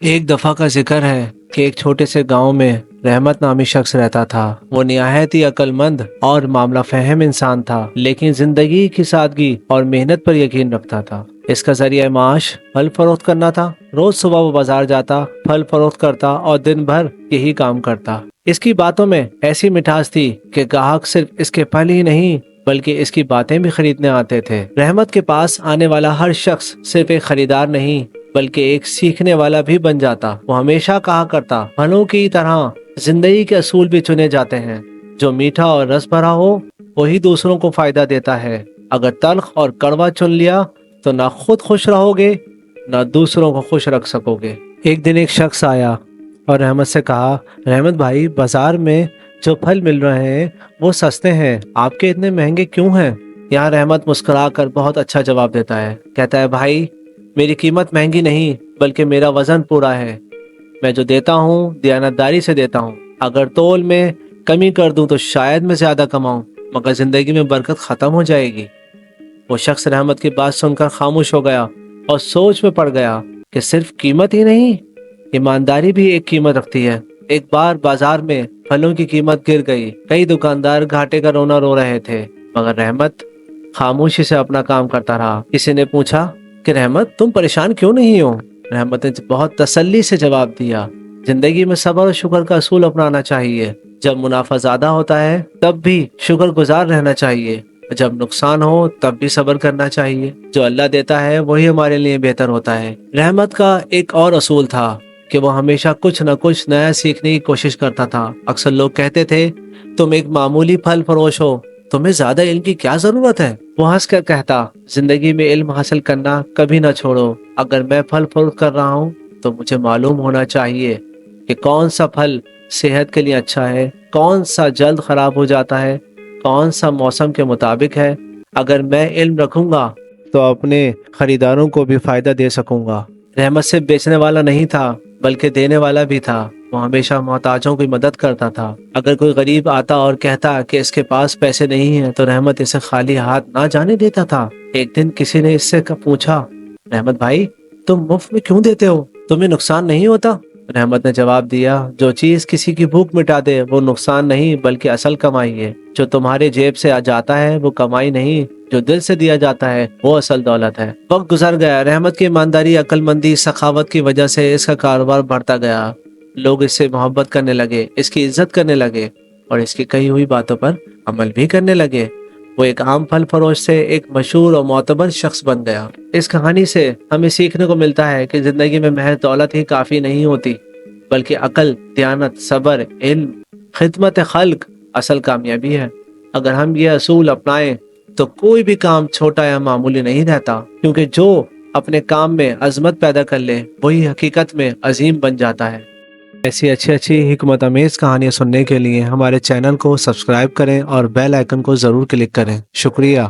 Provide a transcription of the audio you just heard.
ایک دفعہ کا ذکر ہے کہ ایک چھوٹے سے گاؤں میں رحمت نامی شخص رہتا تھا۔ وہ نہایت ہی عقل مند اور معاملہ فہم انسان تھا، لیکن زندگی کی سادگی اور محنت پر یقین رکھتا تھا۔ اس کا ذریعہ معاش پھل فروخت کرنا تھا۔ روز صبح وہ بازار جاتا، پھل فروخت کرتا اور دن بھر یہی کام کرتا۔ اس کی باتوں میں ایسی مٹھاس تھی کہ گاہک صرف اس کے پھل ہی نہیں بلکہ اس کی باتیں بھی خریدنے آتے تھے۔ رحمت کے پاس آنے والا ہر شخص صرف ایک خریدار نہیں بلکہ ایک سیکھنے والا بھی بن جاتا۔ وہ ہمیشہ کہا کرتا، پھلوں کی طرح زندگی کے اصول بھی چنے جاتے ہیں۔ جو میٹھا اور رس بھرا ہو وہی دوسروں کو فائدہ دیتا ہے۔ اگر تلخ اور کڑوا چن لیا تو نہ خود خوش رہو گے نہ دوسروں کو خوش رکھ سکو گے۔ ایک دن ایک شخص آیا اور رحمت سے کہا، رحمت بھائی، بازار میں جو پھل مل رہے ہیں وہ سستے ہیں، آپ کے اتنے مہنگے کیوں ہیں؟ یہاں رحمت مسکرا کر بہت اچھا جواب دیتا ہے۔ کہتا ہے، بھائی، میری قیمت مہنگی نہیں بلکہ میرا وزن پورا ہے۔ میں جو دیتا ہوں دیانتداری سے دیتا ہوں۔ اگر تول میں کمی کر دوں تو شاید میں زیادہ کماؤں، مگر زندگی میں برکت ختم ہو جائے گی۔ وہ شخص رحمت کی بات سن کر خاموش ہو گیا اور سوچ میں پڑ گیا کہ صرف قیمت ہی نہیں، ایمانداری بھی ایک قیمت رکھتی ہے۔ ایک بار بازار میں پھلوں کی قیمت گر گئی۔ کئی دکاندار گھاٹے کا رونا رو رہے تھے، مگر رحمت خاموشی سے اپنا کام کرتا رہا۔ کسی نے پوچھا کہ رحمت، تم پریشان کیوں نہیں ہو؟ رحمت نے بہت تسلی سے جواب دیا، زندگی میں صبر اور شکر کا اصول اپنانا چاہیے۔ جب منافع زیادہ ہوتا ہے تب بھی شکر گزار رہنا چاہیے، جب نقصان ہو تب بھی صبر کرنا چاہیے۔ جو اللہ دیتا ہے وہی ہمارے لیے بہتر ہوتا ہے۔ رحمت کا ایک اور اصول تھا کہ وہ ہمیشہ کچھ نہ کچھ نیا سیکھنے کی کوشش کرتا تھا۔ اکثر لوگ کہتے تھے، تم ایک معمولی پھل فروش ہو، تمہیں زیادہ علم کی کیا ضرورت ہے؟ وہ ہنس کر کہتا، زندگی میں علم حاصل کرنا کبھی نہ چھوڑو۔ اگر میں پھل فروخت کر رہا ہوں تو مجھے معلوم ہونا چاہیے کہ کون سا پھل صحت کے لیے اچھا ہے، کون سا جلد خراب ہو جاتا ہے، کون سا موسم کے مطابق ہے۔ اگر میں علم رکھوں گا تو اپنے خریداروں کو بھی فائدہ دے سکوں گا۔ رحمت صرف بیچنے والا نہیں تھا بلکہ دینے والا بھی تھا۔ وہ ہمیشہ محتاجوں کی مدد کرتا تھا۔ اگر کوئی غریب آتا اور کہتا کہ اس کے پاس پیسے نہیں ہیں تو رحمت اسے خالی ہاتھ نہ جانے دیتا تھا۔ ایک دن کسی نے اس سے پوچھا، رحمت بھائی، تم مفت میں کیوں دیتے ہو؟ تمہیں نقصان نہیں ہوتا؟ رحمت نے جواب دیا، جو چیز کسی کی بھوک مٹا دے وہ نقصان نہیں بلکہ اصل کمائی ہے۔ جو تمہارے جیب سے آ جاتا ہے وہ کمائی نہیں، جو دل سے دیا جاتا ہے وہ اصل دولت ہے۔ وقت گزر گیا۔ رحمت کی ایمانداری، عقل مندی، سخاوت کی وجہ سے اس کا کاروبار بڑھتا گیا۔ لوگ اس سے محبت کرنے لگے، اس کی عزت کرنے لگے اور اس کی کہی ہوئی باتوں پر عمل بھی کرنے لگے۔ وہ ایک عام پھل فروش سے ایک مشہور اور معتبر شخص بن گیا۔ اس کہانی سے ہمیں سیکھنے کو ملتا ہے کہ زندگی میں محض دولت ہی کافی نہیں ہوتی، بلکہ عقل، دیانت، صبر، علم، خدمت خلق اصل کامیابی ہے۔ اگر ہم یہ اصول اپنائیں تو کوئی بھی کام چھوٹا یا معمولی نہیں رہتا، کیونکہ جو اپنے کام میں عظمت پیدا کر لے وہی حقیقت میں عظیم بن جاتا ہے۔ ایسی اچھی حکمت امیز کہانیاں سننے کے لیے ہمارے چینل کو سبسکرائب کریں اور بیل آئیکن کو ضرور کلک کریں۔ شکریہ۔